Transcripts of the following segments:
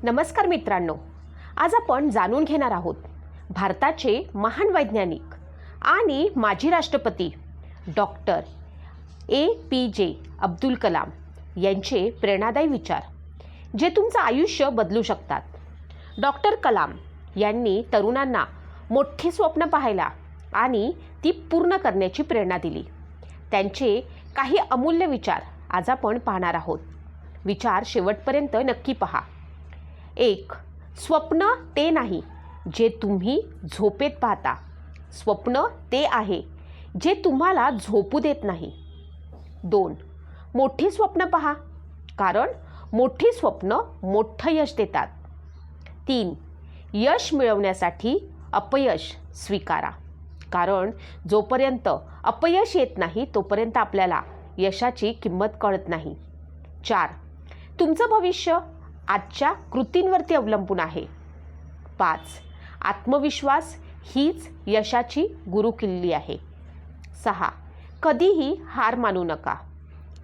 नमस्कार मित्रांनो, आज आपण जाणून घेणार आहोत भारताचे महान वैज्ञानिक आणि माजी राष्ट्रपती डॉक्टर APJ अब्दुल कलाम यांचे प्रेरणादायी विचार जे तुमचं आयुष्य बदलू शकतात। डॉक्टर कलाम यांनी तरुणांना मोठी स्वप्न पाहायला आणि ती पूर्ण करण्याची प्रेरणा दिली। त्यांचे काही अमूल्य विचार आज आपण पाहणार आहोत। विचार शेवटपर्यंत नक्की पहा। 1. स्वप्न ते नाही जे तुम्ही झोपेत पाहता, स्वप्न ते आहे जे तुम्हाला झोपू देत नाही। 2. मोठी स्वप्न पहा, कारण मोठी स्वप्न मोठं यश देतात। 3. यश मिळवण्यासाठी अपयश स्वीकारा, कारण जोपर्यंत अपयश येत नाही तोपर्यंत आपल्याला यशाची किंमत कळत नाही। 4. तुमचं भविष्य आजच्या कृतींवरती अवलंबून आहे। 5. आत्मविश्वास हीच यशाची गुरुकिल्ली आहे। 6. कधीही हार मानू नका।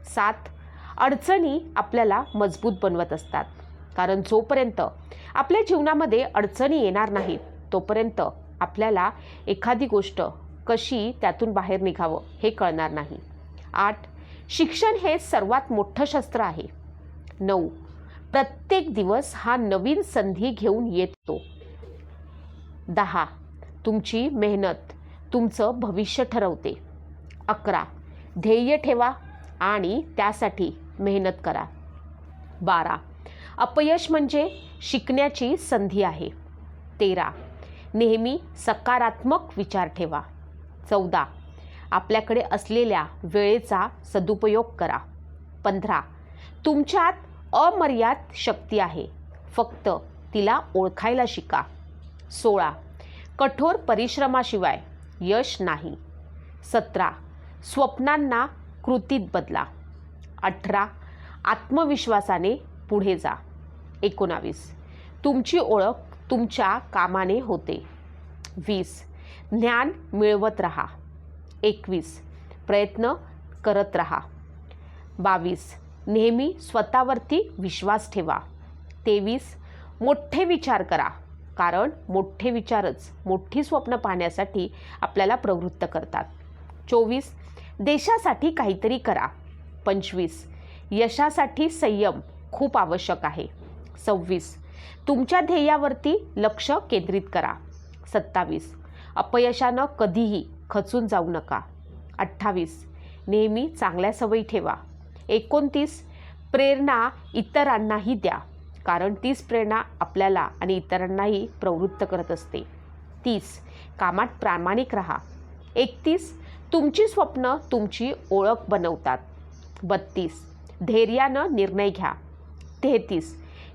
7. अडचणी आपल्याला मजबूत बनवत असतात, कारण जोपर्यंत आपल्या जीवनामध्ये अडचणी येणार नाहीत तोपर्यंत आपल्याला एखादी गोष्ट कशी त्यातून बाहेर निघावं हे कळणार नाही। 8. शिक्षण हे सर्वात मोठं शस्त्र आहे। 9. प्रत्येक दिवस हा नवीन संधी घेऊन येतो। 10. तुमची मेहनत तुमचं भविष्य ठरवते। 11. ध्येय ठेवा आणि त्यासाठी मेहनत करा। 12. अपयश म्हणजे शिकण्याची संधी आहे। 13. नेहमी सकारात्मक विचार ठेवा। 14. आपल्याकडे असलेल्या वेळेचा सदुपयोग करा। 15. तुमच्यात अमर्याद शक्ती आहे, फक्त तिला ओळखायला शिका। 16. कठोर परिश्रमाशिवाय यश नाही। 17. स्वप्नांना कृतीत बदला। 18. आत्मविश्वासाने पुढे जा। 19. तुमची ओळख तुमच्या कामाने होते। 20. ज्ञान मिळवत राहा। 21. प्रयत्न करत राहा। 22. नेहमी स्वतःवरती विश्वास ठेवा। 23. मोठे विचार करा, कारण मोठे विचारच मोठी स्वप्न पाहण्यासाठी आपल्याला प्रवृत्त करतात। 24. देशासाठी काहीतरी करा। 25. यशासाठी संयम खूप आवश्यक आहे। 26. तुमच्या ध्येयावरती लक्ष केंद्रित करा। 27. अपयशानं कधीही खचून जाऊ नका। 28. नेहमी चांगल्या सवयी ठेवा। 29. प्रेरणा इतरांनाही द्या, कारण तीच प्रेरणा आपल्याला आणि इतरांनाही प्रवृत्त करत असते। 30. कामात प्रामाणिक राहा। 31. तुमची स्वप्न तुमची ओळख बनवतात। 32. धैर्यानं निर्णय घ्या। 33.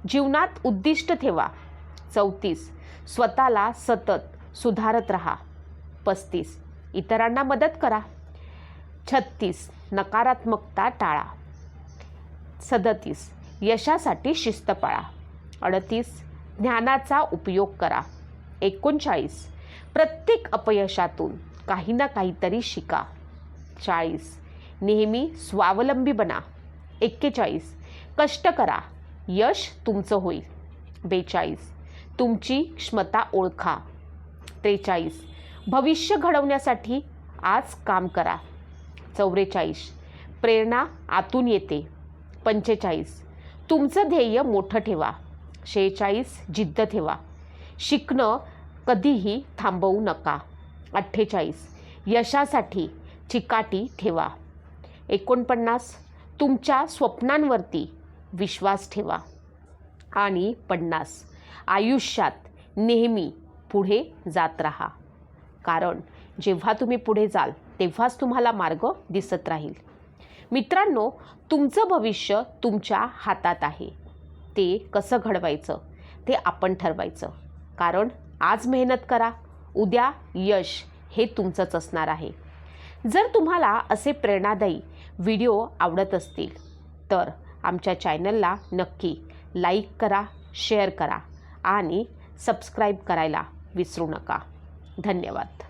जीवनात उद्दिष्ट ठेवा। 34. स्वतःला सतत सुधारत राहा। 35. इतरांना मदत करा। 36. नकारात्मकता टाळा। 37. यशासाठी शिस्त पाळा। 38. ज्ञानाचा उपयोग करा। 39. प्रत्येक अपयशातून काही ना काहीतरी शिका। 40. नेहमी स्वावलंबी बना। 41. कष्ट करा, यश तुमचं होईल। 42. तुमची क्षमता ओळखा। 43. भविष्य घडवण्यासाठी आज काम करा। 44. प्रेरणा आतून येते। 45. तुमचं ध्येय मोठं ठेवा। 46. जिद्द ठेवा, शिकणं कधीही थांबवू नका। 48. यशासाठी चिकाटी ठेवा। 49. तुमच्या स्वप्नांवरती विश्वास ठेवा। आणि 50. आयुष्यात नेहमी पुढे जात राहा, कारण जेव्हा तुम्ही पुढे जाल तेव्हाच तुम्हाला मार्ग दिसत राहील। मित्रांनो, तुमचं भविष्य तुमच्या हातात आहे। ते कसं घडवायचं ते आपण ठरवायचं, कारण आज मेहनत करा, उद्या यश हे तुमचंच असणार आहे। जर तुम्हाला असे प्रेरणादायी व्हिडिओ आवडत असतील तर आमच्या चॅनलला नक्की लाईक करा, शेअर करा आणि सबस्क्राईब करायला विसरू नका। धन्यवाद।